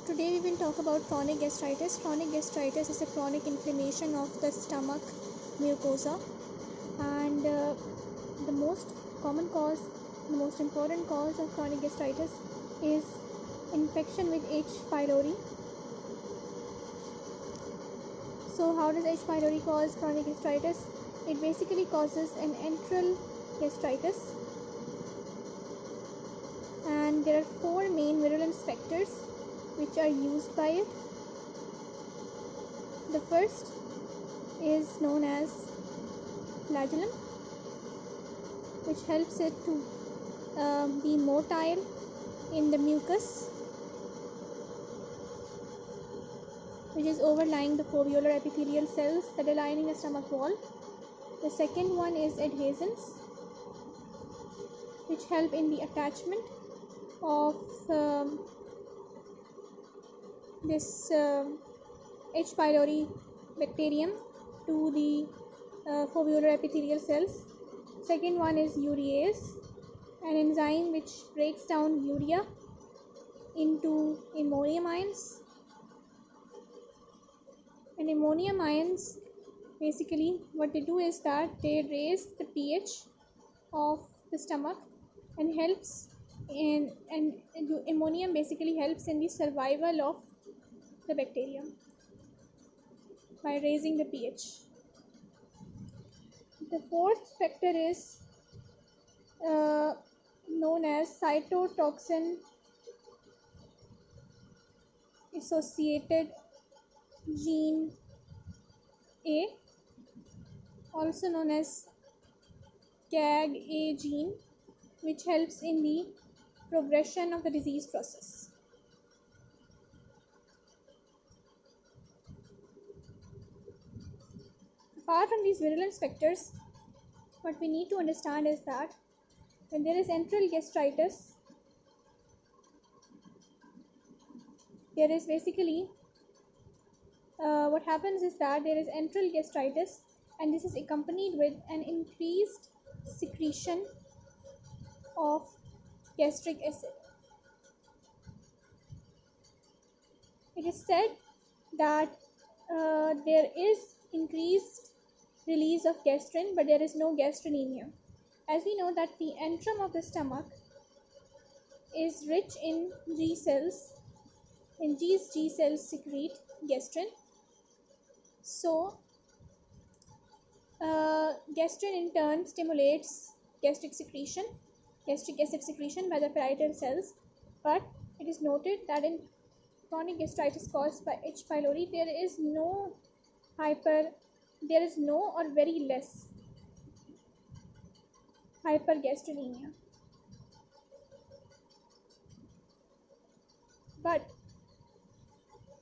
Today we will talk about chronic gastritis. Chronic gastritis is a chronic inflammation of the stomach mucosa, and the most common cause, the most important cause of chronic gastritis is infection with H. pylori. So how does H. pylori cause chronic gastritis? It basically causes an enteral gastritis, and there are four main virulence factors which are used by it. The first is known as flagellum, which helps it to be motile in the mucus, which is overlying the foveolar epithelial cells that are lining the stomach wall. The second one is adhesins, which help in the attachment of this H. pylori bacterium to the foveolar epithelial cells. Second one is urease, an enzyme which breaks down urea into ammonium ions. And ammonium ions, basically what they do is that they raise the pH of the stomach and helps in, and ammonium basically helps in the survival of the bacterium by raising the pH. The fourth factor is known as cytotoxin associated gene A, also known as CAG-A gene, which helps in the progression of the disease process. Apart from these virulence factors, what we need to understand is that when there is enteral gastritis, there is basically what happens is that there is enteral gastritis, and this is accompanied with an increased secretion of gastric acid. It is said that there is increased release of gastrin, but there is no gastrinemia. As we know that the antrum of the stomach is rich in G cells, and these G cells secrete gastrin. So gastrin in turn stimulates gastric acid secretion by the parietal cells. But it is noted that in chronic gastritis caused by H. pylori, there is no or very less hypergastrinemia. But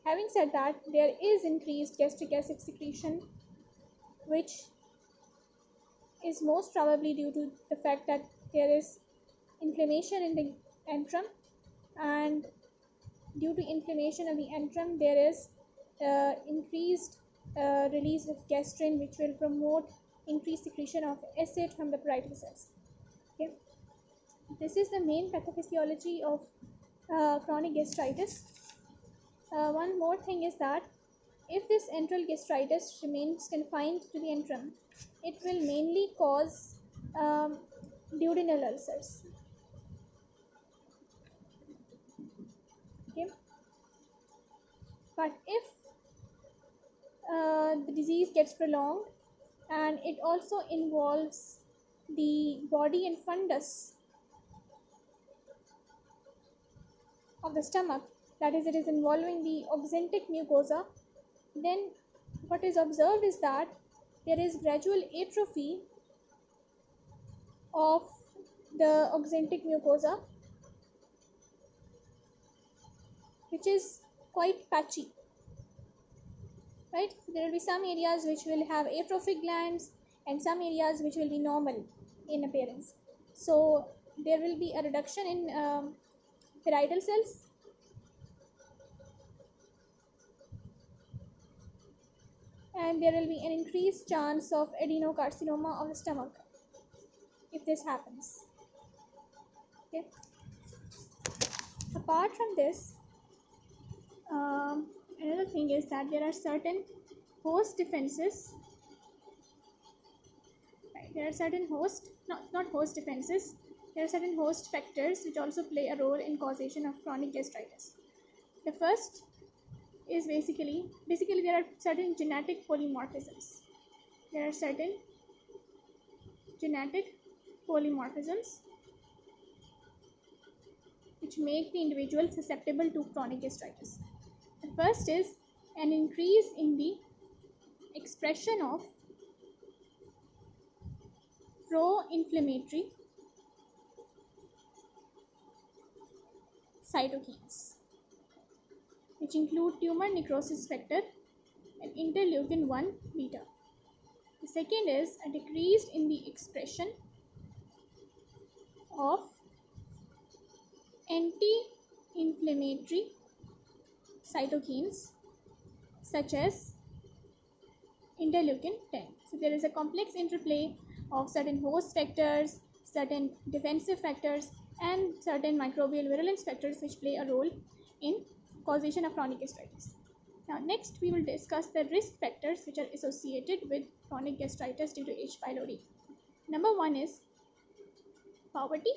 having said that, there is increased gastric acid secretion, which is most probably due to the fact that there is inflammation in the antrum, and due to inflammation of the antrum, there is increased release of gastrin, which will promote increased secretion of acid from the parietal cells. Okay, this is the main pathophysiology of chronic gastritis. One more thing is that if this enteral gastritis remains confined to the antrum, it will mainly cause duodenal ulcers. Okay, but if the disease gets prolonged and it also involves the body and fundus of the stomach, that is, it is involving the oxyntic mucosa, then what is observed is that there is gradual atrophy of the oxyntic mucosa, which is quite patchy. Right? There will be some areas which will have atrophic glands and some areas which will be normal in appearance. So there will be a reduction in parietal cells, and there will be an increased chance of adenocarcinoma of the stomach if this happens. Okay. Apart from this, thing is that there are certain host defenses, right? There are certain not host defenses, there are certain host factors which also play a role in causation of chronic gastritis. The first is basically there are certain genetic polymorphisms. There are certain genetic polymorphisms which make the individual susceptible to chronic gastritis. The first is an increase in the expression of pro-inflammatory cytokines, which include tumor necrosis factor and interleukin 1 beta. The second is a decrease in the expression of anti-inflammatory cytokines such as interleukin 10. So there is a complex interplay of certain host factors, certain defensive factors, and certain microbial virulence factors which play a role in causation of chronic gastritis. Now next we will discuss the risk factors which are associated with chronic gastritis due to H. pylori. Number 1 is poverty,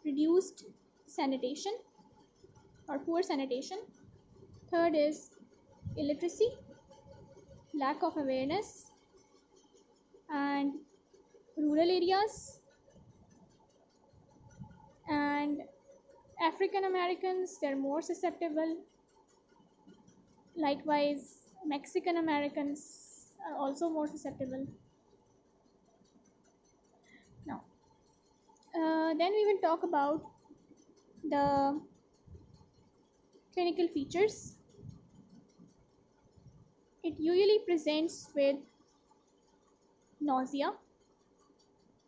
reduced sanitation or poor sanitation. Third is illiteracy, lack of awareness, and rural areas and African Americans, they're more susceptible. Likewise, Mexican Americans are also more susceptible. Now, then we will talk about the clinical features. It usually presents with nausea,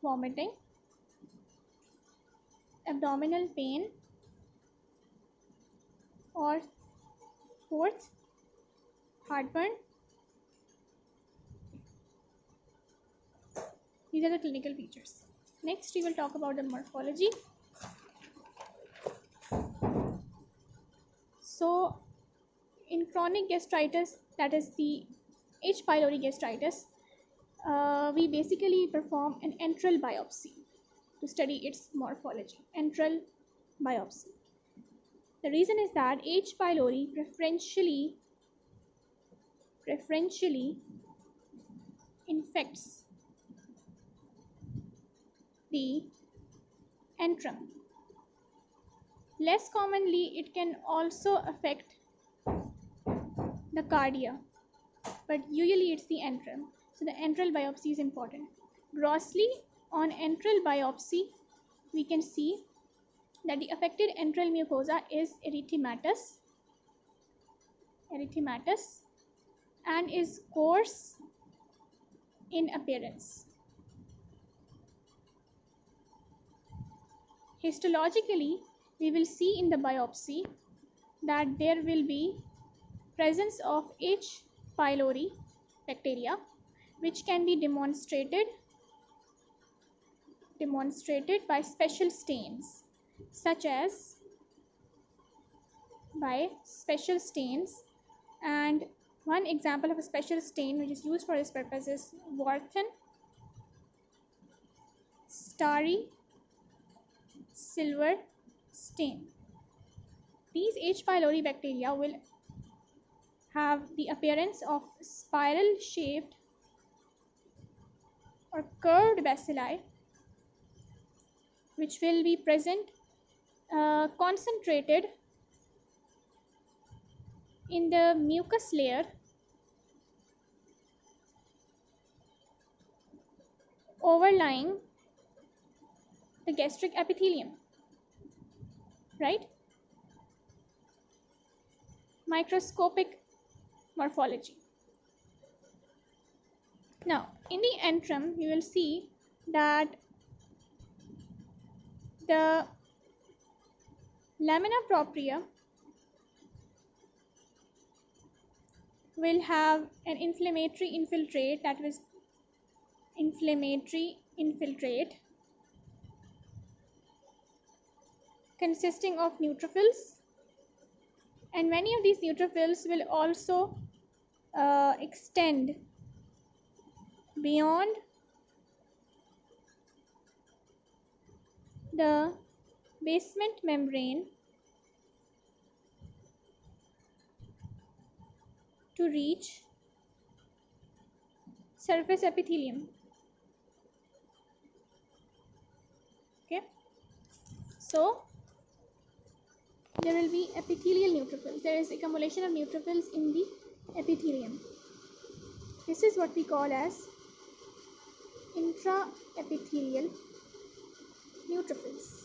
vomiting, abdominal pain, or fourth, heartburn. These are the clinical features. Next, we will talk about the morphology. So, in chronic gastritis, that is the H. pylori gastritis, we basically perform an enteral biopsy to study its morphology. Enteral biopsy. The reason is that H. pylori preferentially infects the antrum. Less commonly, it can also affect the cardia, but usually it's the antrum. So the enteral biopsy is important. Grossly, on enteral biopsy, we can see that the affected enteral mucosa is erythematous and is coarse in appearance. Histologically, we will see in the biopsy that there will be presence of H. pylori bacteria, which can be demonstrated by special stains, such as and one example of a special stain which is used for this purpose is Wharton starry silver stain. These H. pylori bacteria will have the appearance of spiral shaped or curved bacilli, which will be present concentrated in the mucus layer overlying the gastric epithelium, right? Microscopic morphology. Now, in the antrum, you will see that the lamina propria will have an inflammatory infiltrate, that was inflammatory infiltrate consisting of neutrophils And many of these neutrophils will also extend beyond the basement membrane to reach surface epithelium. Okay, so there will be epithelial neutrophils. There is accumulation of neutrophils in the epithelium. This is what we call as intraepithelial neutrophils.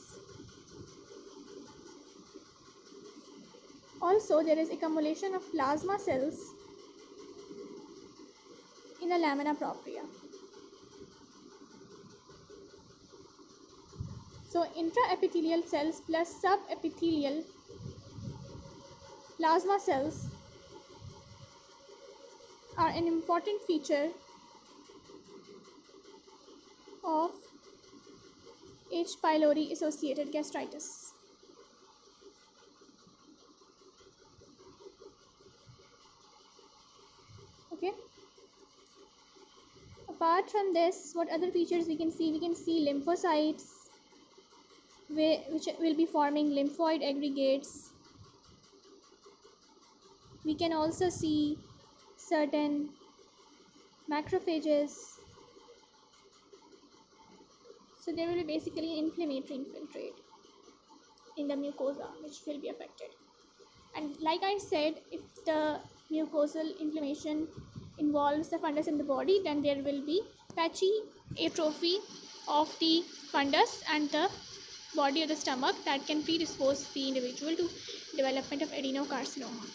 Also, there is accumulation of plasma cells in the lamina propria. So, intraepithelial cells plus subepithelial plasma cells are an important feature of H. pylori associated gastritis. Okay. Apart from this, what other features we can see? We can see lymphocytes, which will be forming lymphoid aggregates. We can also see certain macrophages. So there will be basically an inflammatory infiltrate in the mucosa which will be affected. And like I said, if the mucosal inflammation involves the fundus in the body, then there will be patchy atrophy of the fundus and the body of the stomach that can predispose the individual to development of adenocarcinoma.